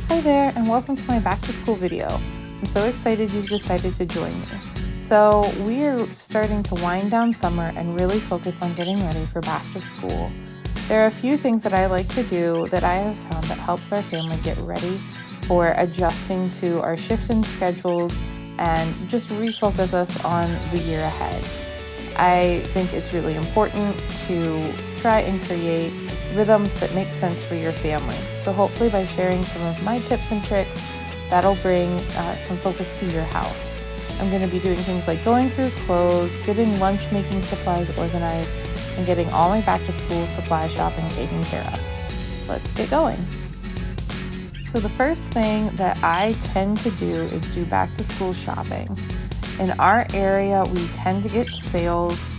Hi there, and welcome to my back to school video. I'm so excited you've decided to join me. So we are starting to wind down summer and really focus on getting ready for back to school. There are a few things that I like to do that I have found that helps our family get ready for adjusting to our shift in schedules and just refocus us on the year ahead. I think it's really important to try and create rhythms that make sense for your family. So hopefully by sharing some of my tips and tricks, that'll bring some focus to your house. I'm going to be doing things like going through clothes, getting lunch making supplies organized, and getting all my back to school supply shopping taken care of. Let's get going. So the first thing that I tend to do is do back to school shopping. In our area, we tend to get sales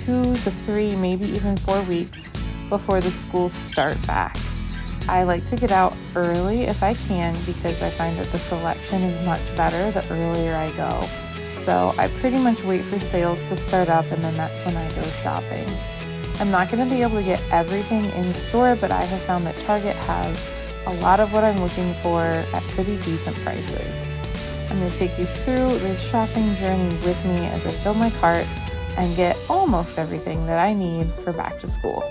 2 to 3, maybe even 4 weeks before the schools start back. I like to get out early if I can because I find that the selection is much better the earlier I go. So I pretty much wait for sales to start up and then that's when I go shopping. I'm not going to be able to get everything in store, but I have found that Target has a lot of what I'm looking for at pretty decent prices. I'm going to take you through this shopping journey with me as I fill my cart and get almost everything that I need for back to school.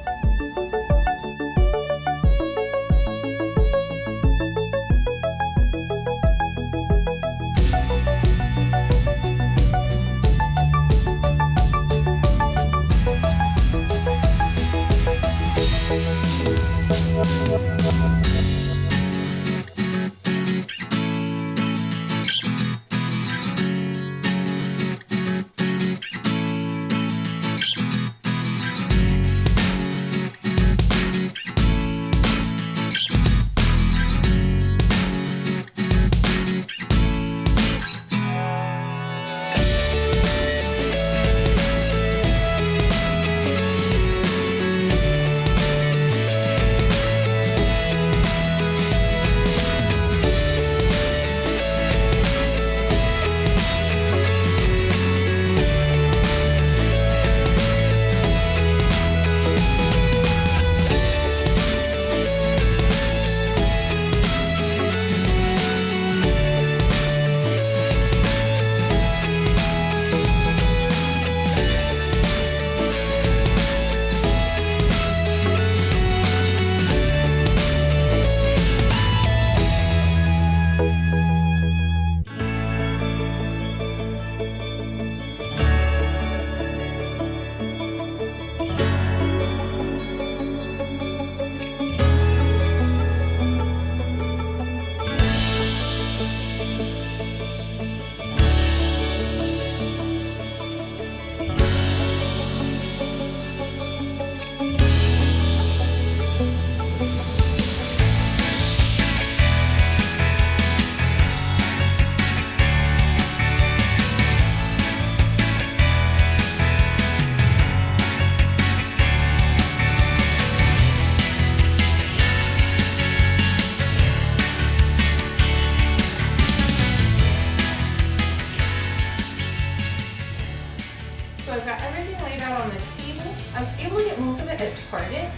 So I've got everything laid out on the table. I was able to get most of it at Target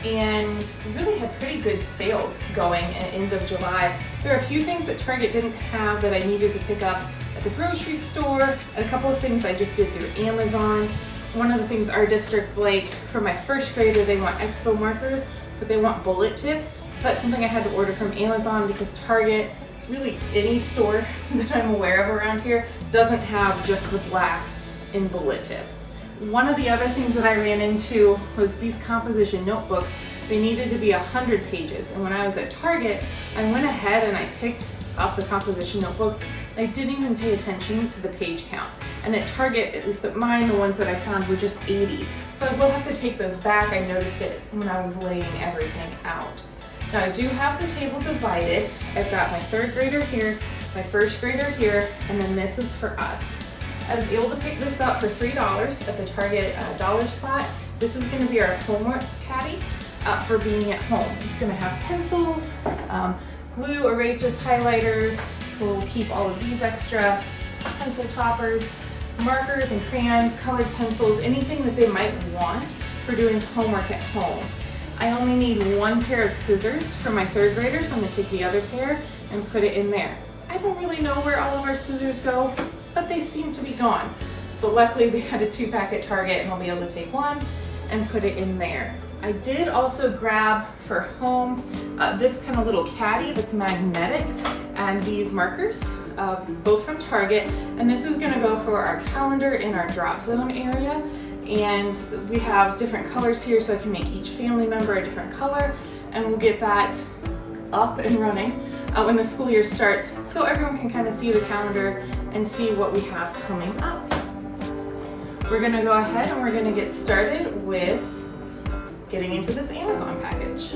and really had pretty good sales going at the end of July. There are a few things that Target didn't have that I needed to pick up at the grocery store, and a couple of things I just did through Amazon. One of the things our districts like, for my first grader, they want expo markers, but they want bullet tip. So that's something I had to order from Amazon because Target, really any store that I'm aware of around here, doesn't have just the black in bullet tip. One of the other things that I ran into was these composition notebooks. They needed to be 100 pages, and when I was at Target, I went ahead and I picked up the composition notebooks. I didn't even pay attention to the page count. And at Target, at least at mine, the ones that I found were just 80. So I will have to take those back. I noticed it when I was laying everything out. Now I do have the table divided. I've got my third grader here, my first grader here, and then this is for us. I was able to pick this up for $3 at the Target dollar spot. This is going to be our homework caddy for being at home. It's going to have pencils, glue, erasers, highlighters. We'll keep all of these extra pencil toppers, markers and crayons, colored pencils, anything that they might want for doing homework at home. I only need one pair of scissors for my third graders. I'm gonna take the other pair and put it in there. I don't really know where all of our scissors go, but they seem to be gone. So luckily they had a 2-pack at Target, and I'll be able to take one and put it in there. I did also grab for home this kind of little caddy that's magnetic, and these markers, both from Target. And this is gonna go for our calendar in our drop zone area. And we have different colors here, so I can make each family member a different color, and we'll get that up and running when the school year starts, so everyone can kind of see the calendar and see what we have coming up. We're gonna go ahead and we're gonna get started with getting into this Amazon package.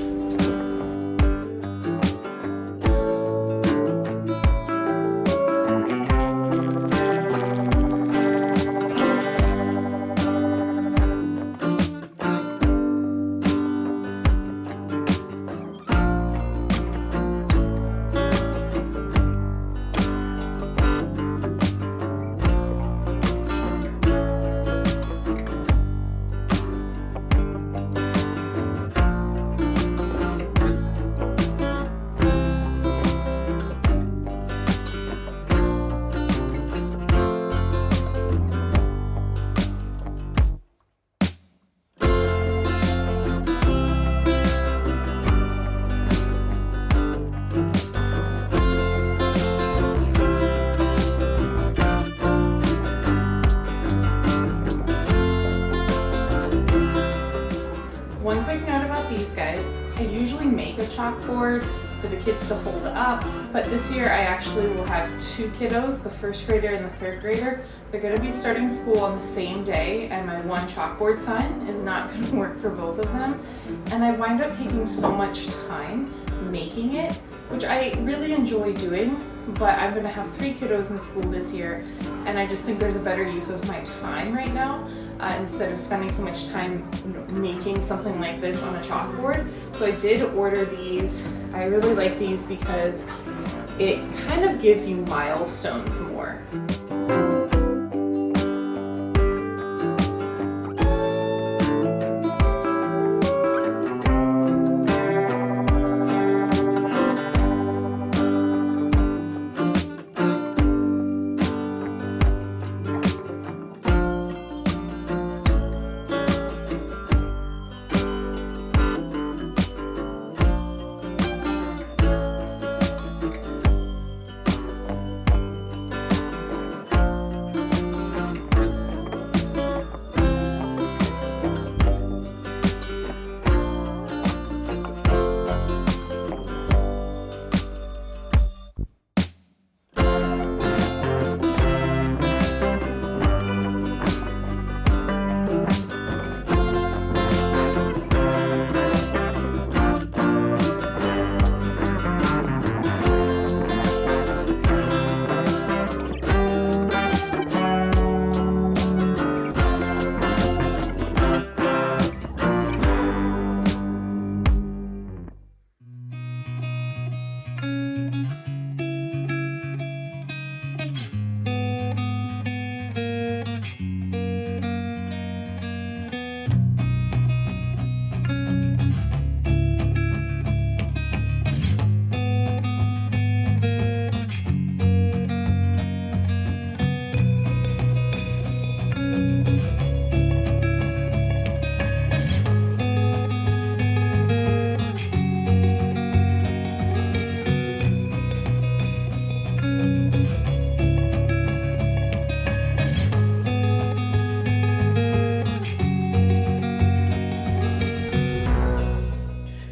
One quick note about these guys, I usually make a chalkboard for the kids to hold up, but this year I actually will have 2 kiddos, the first grader and the third grader. They're gonna be starting school on the same day, and my one chalkboard sign is not gonna work for both of them. And I wind up taking so much time making it, which I really enjoy doing, but I'm gonna have 3 kiddos in school this year, and I just think there's a better use of my time right now. Instead of spending so much time making something like this on a chalkboard. So I did order these. I really like these because it kind of gives you milestones more.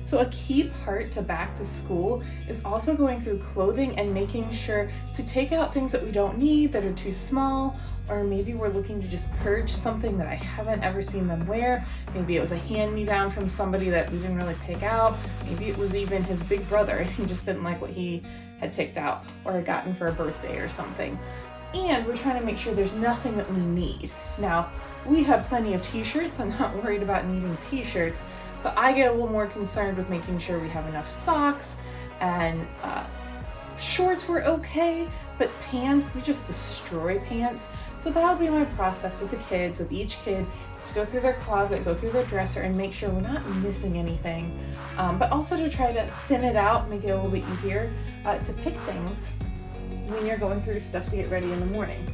So a key part to back to school is also going through clothing and making sure to take out things that we don't need, that are too small, or maybe we're looking to just purge something that I haven't ever seen them wear. Maybe it was a hand-me-down from somebody that we didn't really pick out. Maybe it was even his big brother and he just didn't like what he had picked out or had gotten for a birthday or something. And we're trying to make sure there's nothing that we need. Now, we have plenty of t-shirts. I'm not worried about needing t-shirts, but I get a little more concerned with making sure we have enough socks, and shorts were okay, but pants, we just destroy pants. So that would be my process with the kids, with each kid, is to go through their closet, go through their dresser, and make sure we're not missing anything, but also to try to thin it out, make it a little bit easier to pick things when you're going through stuff to get ready in the morning.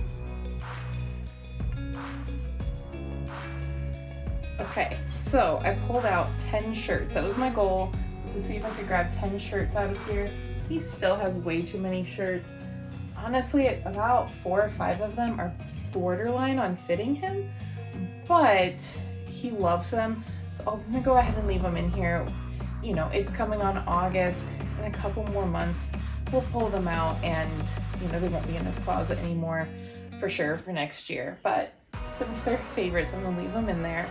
Okay, so I pulled out 10 shirts. That was my goal, to see if I could grab 10 shirts out of here. He still has way too many shirts. Honestly, about 4 or 5 of them are borderline on fitting him, but he loves them. So I'm gonna go ahead and leave them in here. You know, it's coming on August. In a couple more months, we'll pull them out and, you know, they won't be in his closet anymore for sure for next year. But since they're favorites, I'm gonna leave them in there.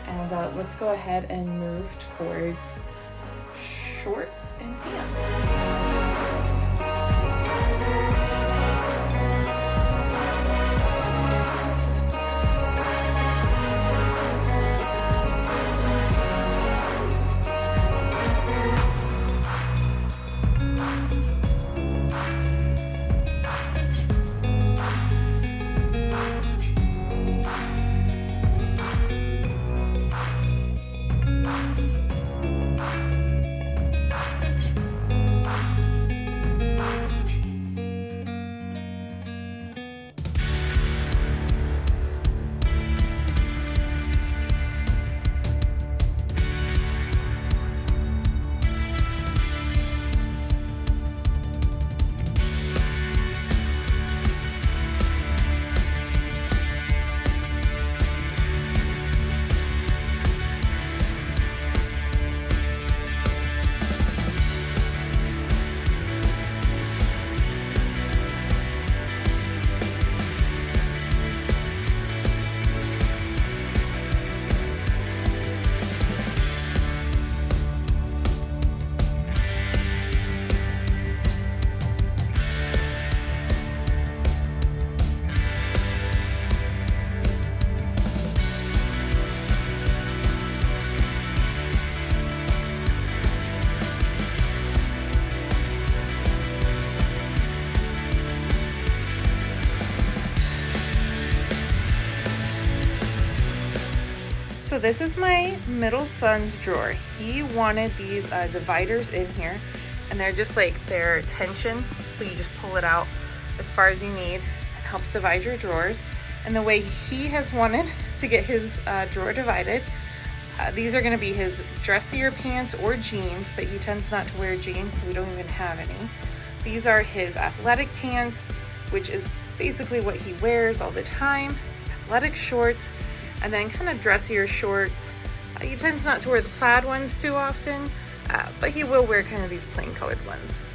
And let's go ahead and move towards shorts and pants. So this is my middle son's drawer. He wanted these dividers in here, and they're just like their tension, so you just pull it out as far as you need. It helps divide your drawers. And the way he has wanted to get his drawer divided, these are going to be his dressier pants or jeans, but he tends not to wear jeans, so we don't even have any. These are his athletic pants, which is basically what he wears all the time, athletic shorts, and then kind of dressier shorts. He tends not to wear the plaid ones too often, but he will wear kind of these plain colored ones.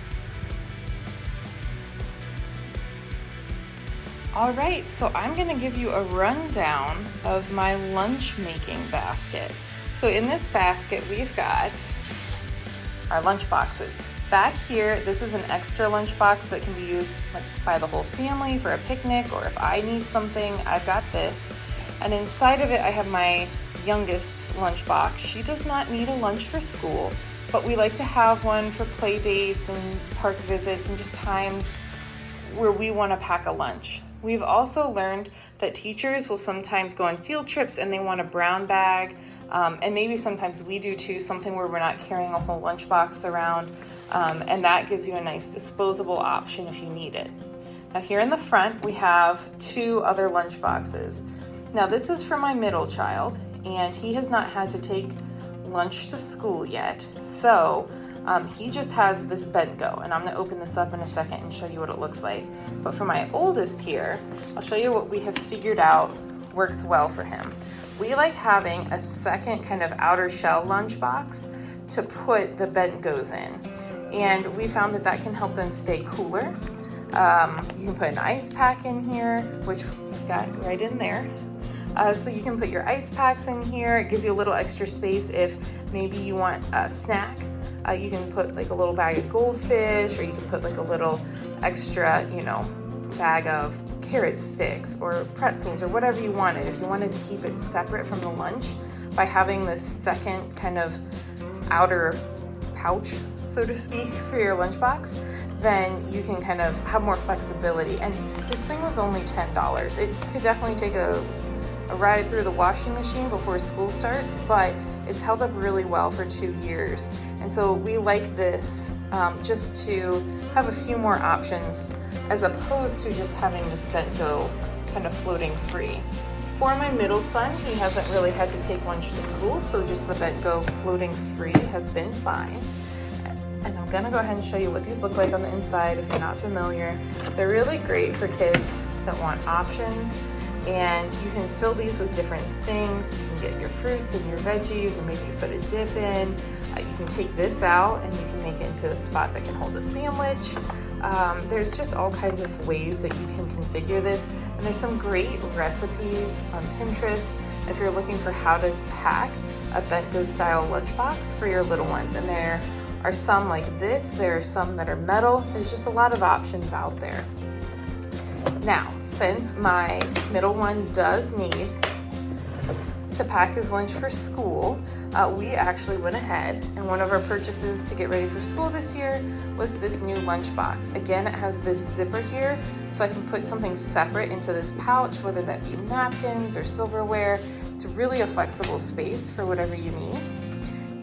All right, so I'm gonna give you a rundown of my lunch making basket. So in this basket, we've got our lunch boxes. Back here, this is an extra lunch box that can be used by the whole family for a picnic, or if I need something, I've got this. And inside of it, I have my youngest's lunch box. She does not need a lunch for school, but we like to have one for play dates and park visits and just times where we want to pack a lunch. We've also learned that teachers will sometimes go on field trips and they want a brown bag, and maybe sometimes we do too, something where we're not carrying a whole lunch box around, and that gives you a nice disposable option if you need it. Now here in the front, we have 2 other lunch boxes. Now this is for my middle child, and he has not had to take lunch to school yet, so he just has this bento, and I'm going to open this up in a second and show you what it looks like. But for my oldest here, I'll show you what we have figured out works well for him. We like having a second kind of outer shell lunch box to put the bentos in, and we found that that can help them stay cooler. You can put an ice pack in here, which we've got right in there. So you can put your ice packs in here. It gives you a little extra space if maybe you want a snack. You can put like a little bag of goldfish, or you can put like a little extra, bag of carrot sticks or pretzels or whatever you wanted. If you wanted to keep it separate from the lunch, by having this second kind of outer pouch so to speak, for your lunchbox, then you can kind of have more flexibility. And this thing was only $10. It could definitely take a ride through the washing machine before school starts, but it's held up really well for 2 years. And so we like this just to have a few more options as opposed to just having this bento kind of floating free. For my middle son, he hasn't really had to take lunch to school, so just the bento floating free has been fine. And I'm gonna go ahead and show you what these look like on the inside if you're not familiar. They're really great for kids that want options, and you can fill these with different things. You can get your fruits and your veggies, or maybe you put a dip in. You can take this out and you can make it into a spot that can hold a sandwich. There's just all kinds of ways that you can configure this, and there's some great recipes on Pinterest if you're looking for how to pack a bento style lunchbox for your little ones. And there are some like this, there are some that are metal. There's just a lot of options out there. Now, since my middle one does need to pack his lunch for school, we actually went ahead, and one of our purchases to get ready for school this year was this new lunchbox. Again, it has this zipper here, so I can put something separate into this pouch, whether that be napkins or silverware. It's really a flexible space for whatever you need.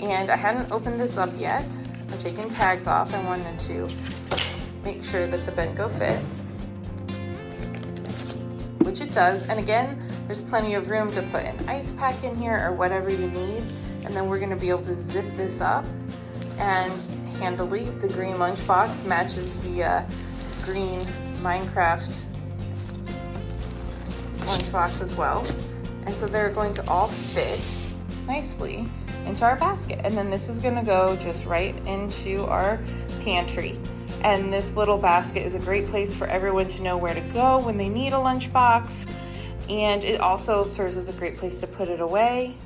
And I hadn't opened this up yet. I'm taking tags off. I wanted to make sure that the bento fit, which it does. And again, there's plenty of room to put an ice pack in here or whatever you need. And then we're gonna be able to zip this up, and handily, the green lunchbox matches the green Minecraft lunchbox as well. And so they're going to all fit nicely into our basket. And then this is gonna go just right into our pantry. And this little basket is a great place for everyone to know where to go when they need a lunchbox. And it also serves as a great place to put it away